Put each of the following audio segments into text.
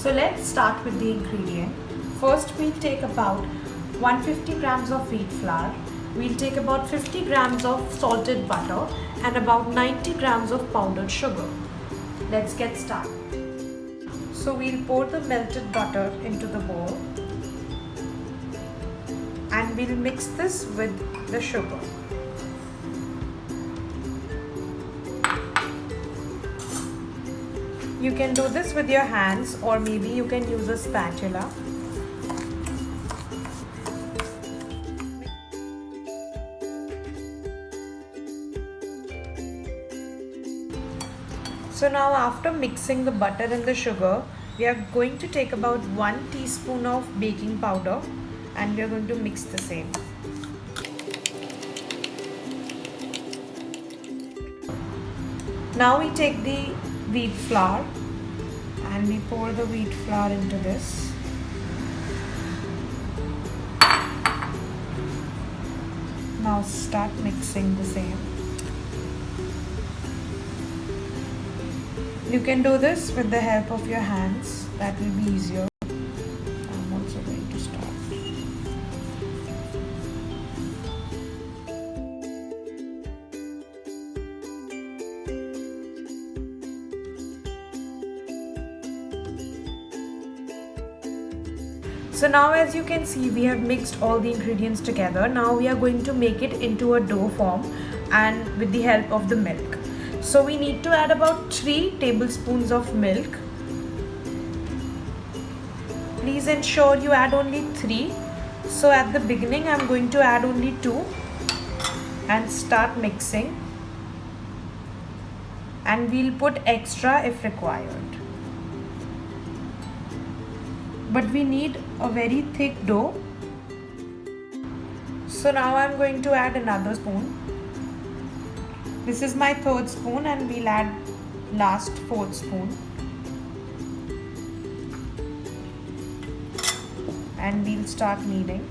So let's start with the ingredient. First we'll take about 150 grams of wheat flour. We'll take about 50 grams of salted butter and about 90 grams of powdered sugar. Let's get started. So we'll pour the melted butter into the bowl and we'll mix this with the sugar. You can do this with your hands or maybe you can use a spatula. So now after mixing the butter and the sugar, we are going to take about 1 teaspoon of baking powder and we are going to mix the same. Now we take the wheat flour and we pour the wheat flour into this. Now start mixing the same. You can do this with the help of your hands, that will be easier. I'm also going to start. So now as you can see, we have mixed all the ingredients together. Now we are going to make it into a dough form and with the help of the milk. So we need to add about 3 tablespoons of milk. Please ensure you add only 3. So at the beginning I'm going to add only 2 and start mixing. And we'll put extra if required. But we need a very thick dough. So now I'm going to add another spoon. This is my 3rd spoon and we'll add last 4th spoon. And we'll start kneading.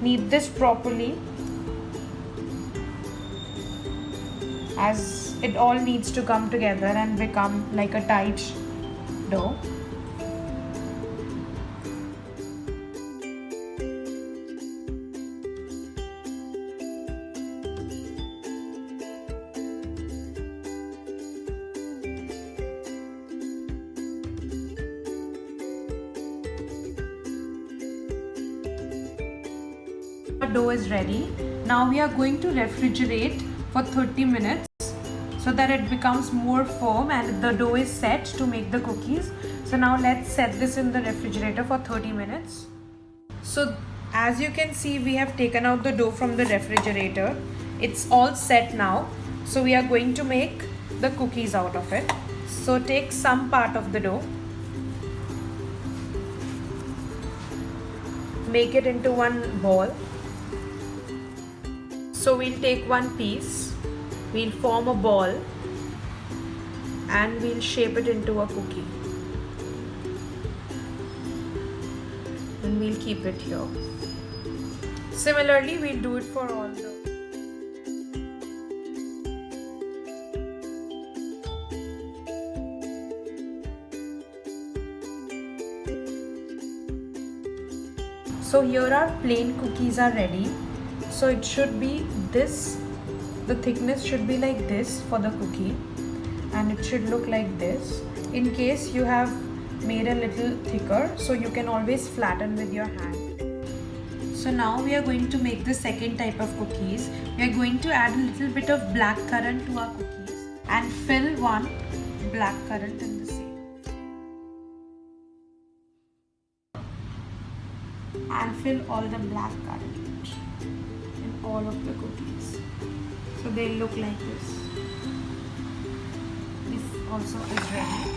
Knead this properly as it all needs to come together and become like a tight dough. Our dough is ready. Now we are going to refrigerate for 30 minutes so that it becomes more firm and the dough is set to make the cookies. So now let's set this in the refrigerator for 30 minutes. So as you can see, we have taken out the dough from the refrigerator. It's all set now. So we are going to make the cookies out of it. So take some part of the dough. Make it into one ball. So we'll take one piece, we'll form a ball and we'll shape it into a cookie. And we'll keep it here. Similarly, we'll do it for all the... So here our plain cookies are ready. So it should be this, the thickness should be like this for the cookie and it should look like this. In case you have made a little thicker, so you can always flatten with your hand. So now we are going to make the second type of cookies. We are going to add a little bit of blackcurrant to our cookies and fill one blackcurrant in the same. And fill all the blackcurrant in all of the cookies. So they look like this. This also is ready.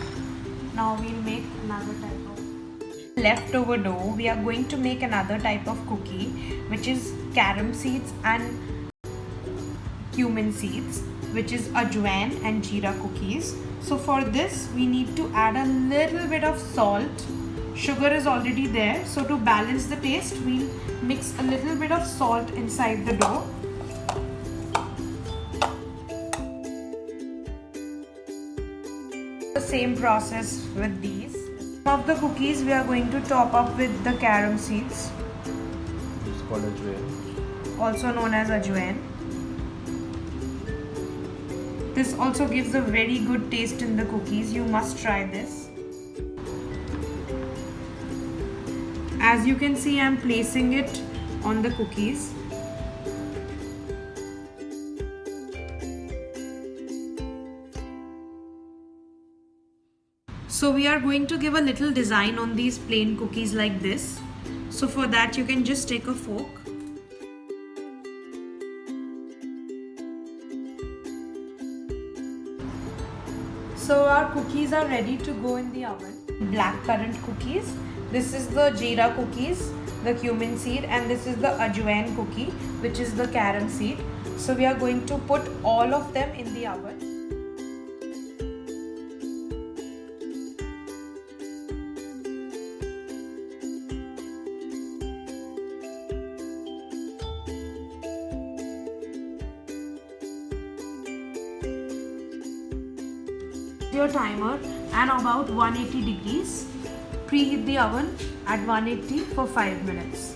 Now we'll make another type of leftover dough. We are going to make another type of cookie, which is carom seeds and cumin seeds, which is Ajwain and Jeera cookies. So for this we need to add a little bit of salt. Sugar is already there, so to balance the taste we'll mix a little bit of salt inside the dough. same process with these. Some of the cookies we are going to top up with the carom seeds. It's called Ajwain. Also known as Ajwain. This also gives a very good taste in the cookies. You must try this. As you can see, I am placing it on the cookies. So we are going to give a little design on these plain cookies like this. So for that you can just take a fork. So our cookies are ready to go in the oven. Blackcurrant cookies. This is the jeera cookies, the cumin seed, and this is the ajwain cookie, which is the carom seed. So we are going to put all of them in the oven. Your timer and about 180 degrees. Preheat the oven at 180 for 5 minutes.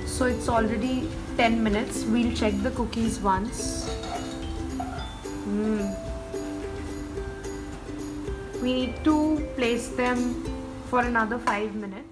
So it's already 10 minutes. We'll check the cookies once. We need to place them for another 5 minutes.